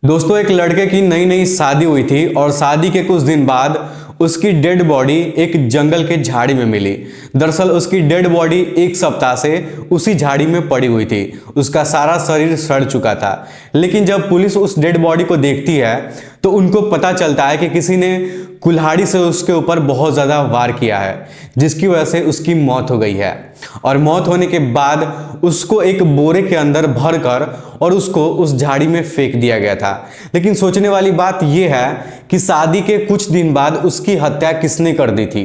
दोस्तों, एक लड़के की नई नई शादी हुई थी और शादी के कुछ दिन बाद उसकी डेड बॉडी एक जंगल के झाड़ी में मिली। दरअसल उसकी डेड बॉडी एक सप्ताह से उसी झाड़ी में पड़ी हुई थी। उसका सारा शरीर सड़ चुका था। लेकिन जब पुलिस उस डेड बॉडी को देखती है तो उनको पता चलता है कि किसी ने कुल्हाड़ी से उसके ऊपर बहुत ज़्यादा वार किया है, जिसकी वजह से उसकी मौत हो गई है। और मौत होने के बाद उसको एक बोरे के अंदर भर कर और उसको उस झाड़ी में फेंक दिया गया था। लेकिन सोचने वाली बात यह है कि शादी के कुछ दिन बाद उसकी हत्या किसने कर दी थी।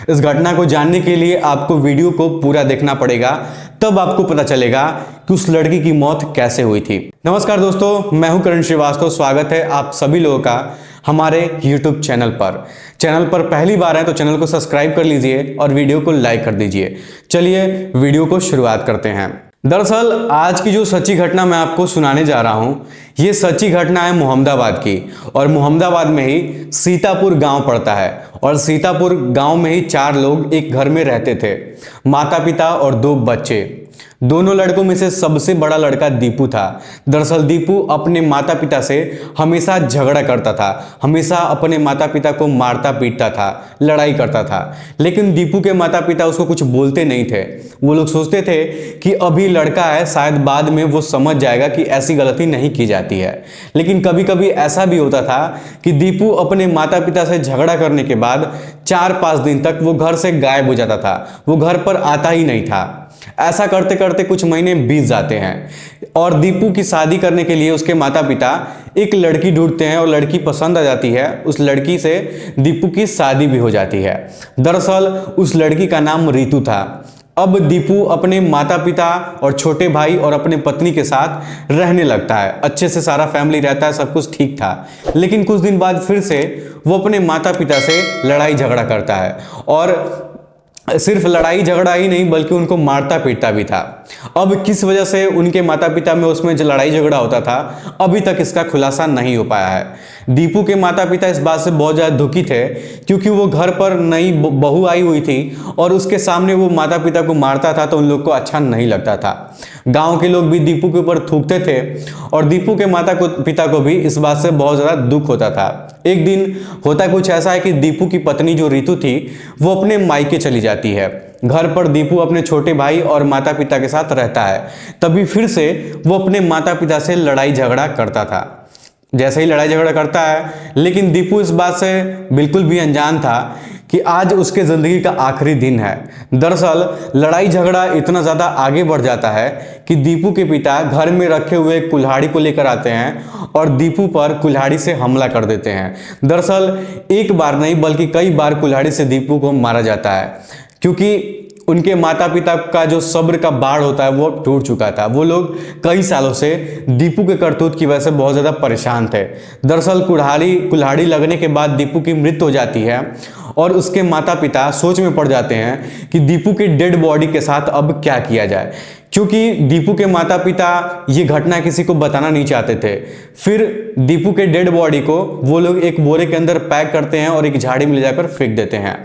इस घटना को जानने के लिए आपको वीडियो को पूरा देखना पड़ेगा, तब आपको पता चलेगा कि उस लड़की की मौत कैसे हुई थी। नमस्कार दोस्तों, मैं हूं करण श्रीवास्तव। स्वागत है आप सभी लोगों का हमारे YouTube चैनल पर पहली बार है तो चैनल को सब्सक्राइब कर लीजिए और वीडियो को लाइक कर दीजिए। चलिए वीडियो को शुरुआत करते हैं। दरअसल आज की जो सच्ची घटना मैं आपको सुनाने जा रहा हूं, ये सच्ची घटना है मोहम्मदाबाद की। और मोहम्मदाबाद में ही सीतापुर गांव पड़ता है और सीतापुर गांव में ही 4 लोग एक घर में रहते थे, माता पिता और 2 बच्चे। दोनों लड़कों में से सबसे बड़ा लड़का दीपू था। दरअसल दीपू अपने माता पिता से हमेशा झगड़ा करता था, हमेशा अपने माता पिता को मारता पीटता था, लड़ाई करता था। लेकिन दीपू के माता पिता उसको कुछ बोलते नहीं थे। वो लोग सोचते थे कि अभी लड़का है, शायद बाद में वो समझ जाएगा कि ऐसी गलती नहीं की जाती है। लेकिन कभी कभी ऐसा भी होता था कि दीपू अपने माता पिता से झगड़ा करने के बाद 4-5 दिन तक वो घर से गायब हो जाता था, वो घर पर आता ही नहीं था। ऐसा करते करते कुछ महीने बीत जाते हैं और दीपू की शादी करने के लिए उसके माता पिता एक लड़की ढूंढते हैं और लड़की पसंद आ जाती है। उस लड़की से दीपू की शादी भी हो जाती है। दरअसल उस लड़की का नाम रितु था। अब दीपू अपने माता पिता और छोटे भाई और अपने पत्नी के साथ रहने लगता है। अच्छे से सारा फैमिली रहता है, सब कुछ ठीक था। लेकिन कुछ दिन बाद फिर से वो अपने माता पिता से लड़ाई झगड़ा करता है और सिर्फ लड़ाई झगड़ा ही नहीं बल्कि उनको मारता पीटता भी था। अब किस वजह से उनके माता पिता में उसमें जो लड़ाई झगड़ा होता था, अभी तक इसका खुलासा नहीं हो पाया है। दीपू के माता पिता इस बात से बहुत ज़्यादा दुखी थे क्योंकि वो घर पर नई बहू आई हुई थी और उसके सामने वो माता पिता को मारता था तो उन लोग को अच्छा नहीं लगता था। गांव के लोग भी दीपू के ऊपर थूकते थे और दीपू के माता पिता को भी इस बात से बहुत ज़्यादा दुख होता था। एक दिन होता कुछ ऐसा है कि दीपू की पत्नी जो रितु थी वो अपने मायके चली जाती है। घर पर दीपू अपने छोटे भाई और माता पिता के साथ रहता है। तभी फिर से वो अपने माता पिता से लड़ाई झगड़ा करता था। जैसे ही लड़ाई झगड़ा करता है, लेकिन दीपू इस बात से बिल्कुल भी अनजान था कि आज उसके ज़िंदगी का आखिरी दिन है। दरअसल लड़ाई झगड़ा इतना ज़्यादा आगे बढ़ जाता है कि दीपू के पिता घर में रखे हुए कुल्हाड़ी को लेकर आते हैं और दीपू पर कुल्हाड़ी से हमला कर देते हैं। दरअसल एक बार नहीं बल्कि कई बार कुल्हाड़ी से दीपू को मारा जाता है, क्योंकि उनके माता पिता का जो सब्र का बाढ़ होता है वो टूट चुका था। वो लोग कई सालों से दीपू के करतूत की वजह से बहुत ज़्यादा परेशान थे। दरअसल कुल्हाड़ी लगने के बाद दीपू की मृत्यु हो जाती है और उसके माता पिता सोच में पड़ जाते हैं कि दीपू की डेड बॉडी के साथ अब क्या किया जाए, क्योंकि दीपू के माता पिता ये घटना किसी को बताना नहीं चाहते थे। फिर दीपू के डेड बॉडी को वो लोग एक बोरे के अंदर पैक करते हैं और एक झाड़ी में ले जाकर फेंक देते हैं।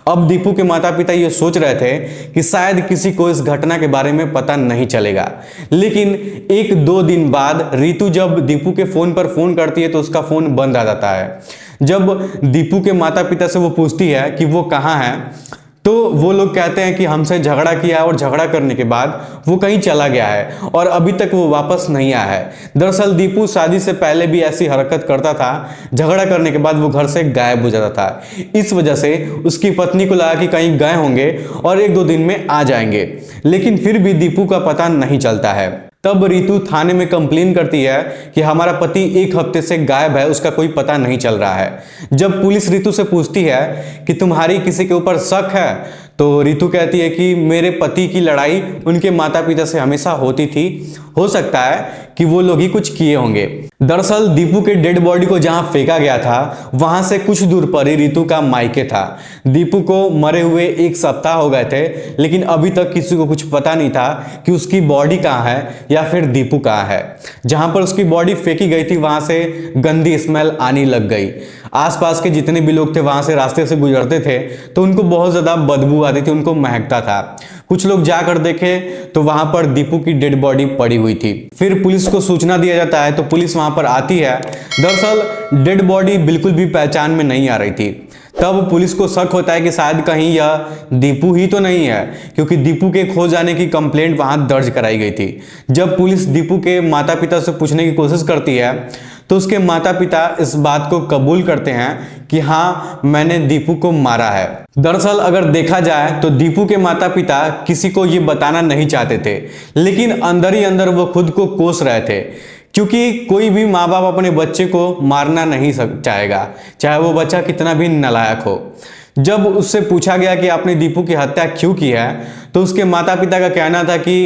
अब दीपू के माता पिता ये सोच रहे थे कि शायद किसी को इस घटना के बारे में पता नहीं चलेगा। लेकिन 1-2 दिन बाद रितु जब दीपू के फ़ोन पर फ़ोन करती है तो उसका फ़ोन बंद आ जाता है। जब दीपू के माता पिता से वो पूछती है कि वो कहाँ है, तो वो लोग कहते हैं कि हमसे झगड़ा किया और झगड़ा करने के बाद वो कहीं चला गया है और अभी तक वो वापस नहीं आया है। दरअसल दीपू शादी से पहले भी ऐसी हरकत करता था, झगड़ा करने के बाद वो घर से गायब हो जाता था। इस वजह से उसकी पत्नी को लगा कि कहीं गए होंगे और 1-2 दिन में आ जाएंगे, लेकिन फिर भी दीपू का पता नहीं चलता है। तब रितु थाने में कंप्लेन करती है कि हमारा पति 1 हफ्ते से गायब है, उसका कोई पता नहीं चल रहा है। जब पुलिस रितु से पूछती है कि तुम्हारी किसी के ऊपर शक है, तो रितु कहती है कि मेरे पति की लड़ाई उनके माता पिता से हमेशा होती थी, हो सकता है कि वो लोग ही कुछ किए होंगे। दरअसल दीपू के डेड बॉडी को जहां फेंका गया था वहां से कुछ दूर पर ही रितु का मायके था। दीपू को मरे हुए 1 सप्ताह हो गए थे, लेकिन अभी तक किसी को कुछ पता नहीं था कि उसकी बॉडी कहाँ है या फिर दीपू कहाँ है। जहां पर उसकी बॉडी फेंकी गई थी वहां से गंदी स्मेल आने लग गई। आसपास के जितने भी लोग थे वहां से रास्ते से गुजरते थे तो उनको बहुत ज़्यादा बदबू आती थी, उनको महकता था। कुछ लोग जाकर देखे तो वहां पर दीपू की डेड बॉडी पड़ी हुई थी। फिर पुलिस को सूचना दिया जाता है तो पुलिस वहां पर आती है। दरअसल डेड बॉडी बिल्कुल भी पहचान में नहीं आ रही थी। तब पुलिस को शक होता है कि शायद कहीं यह दीपू ही तो नहीं है, क्योंकि दीपू के खो जाने की कंप्लेंट वहां दर्ज कराई गई थी। जब पुलिस दीपू के माता पिता से पूछने की कोशिश करती है तो उसके माता पिता इस बात को कबूल करते हैं कि हाँ, मैंने दीपू को मारा है। दरअसल अगर देखा जाए तो दीपू के माता पिता किसी को ये बताना नहीं चाहते थे, लेकिन अंदर ही अंदर वो खुद को कोस रहे थे, क्योंकि कोई भी माँ बाप अपने बच्चे को मारना नहीं चाहेगा, चाहे वो बच्चा कितना भी नालायक हो। जब उससे पूछा गया कि आपने दीपू की हत्या क्यों की है तो उसके माता पिता का कहना था कि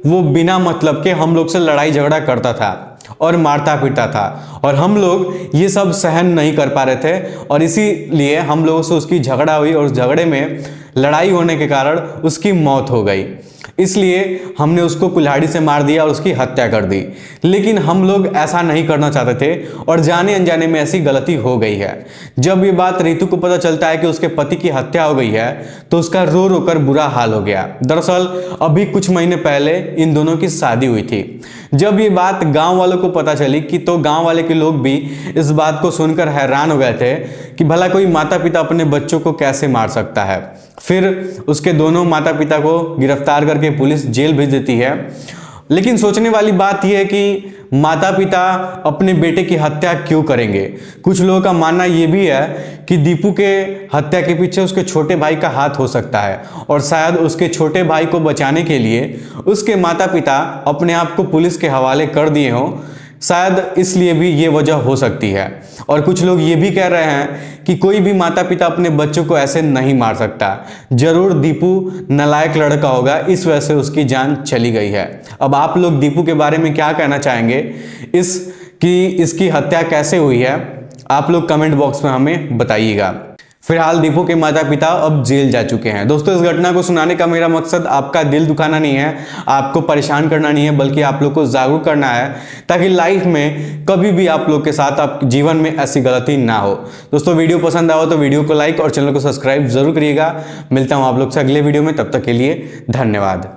वो बिना मतलब के हम लोग से लड़ाई झगड़ा करता था और मारता पीटता था, और हम लोग ये सब सहन नहीं कर पा रहे थे, और इसीलिए हम लोगों से उसकी झगड़ा हुई और उस झगड़े में लड़ाई होने के कारण उसकी मौत हो गई। इसलिए हमने उसको कुल्हाड़ी से मार दिया और उसकी हत्या कर दी। लेकिन हम लोग ऐसा नहीं करना चाहते थे और जाने अनजाने में ऐसी गलती हो गई है। जब ये बात रितु को पता चलता है कि उसके पति की हत्या हो गई है तो उसका रो रो कर बुरा हाल हो गया। दरअसल अभी कुछ महीने पहले इन दोनों की शादी हुई थी। जब ये बात गांव वालों को पता चली कि तो गांव वाले के लोग भी इस बात को सुनकर हैरान हो गए थे कि भला कोई माता पिता अपने बच्चों को कैसे मार सकता है। फिर उसके दोनों माता पिता को गिरफ्तार करके पुलिस जेल भेज देती है। लेकिन सोचने वाली बात यह है कि माता पिता अपने बेटे की हत्या क्यों करेंगे। कुछ लोगों का मानना यह भी है कि दीपू के हत्या के पीछे उसके छोटे भाई का हाथ हो सकता है, और शायद उसके छोटे भाई को बचाने के लिए उसके माता पिता अपने आप को पुलिस के हवाले कर दिए हों। शायद इसलिए भी ये वजह हो सकती है। और कुछ लोग ये भी कह रहे हैं कि कोई भी माता पिता अपने बच्चों को ऐसे नहीं मार सकता, जरूर दीपू नालायक लड़का होगा, इस वजह से उसकी जान चली गई है। अब आप लोग दीपू के बारे में क्या कहना चाहेंगे, इसकी हत्या कैसे हुई है, आप लोग कमेंट बॉक्स में हमें बताइएगा। फिलहाल दीपू के माता पिता अब जेल जा चुके हैं। दोस्तों, इस घटना को सुनाने का मेरा मकसद आपका दिल दुखाना नहीं है, आपको परेशान करना नहीं है, बल्कि आप लोग को जागरूक करना है ताकि लाइफ में कभी भी आप लोग के साथ आप जीवन में ऐसी गलती ना हो। दोस्तों, वीडियो पसंद आओ तो वीडियो को लाइक और चैनल को सब्सक्राइब जरूर करिएगा। मिलता हूं आप लोग से अगले वीडियो में, तब तक के लिए धन्यवाद।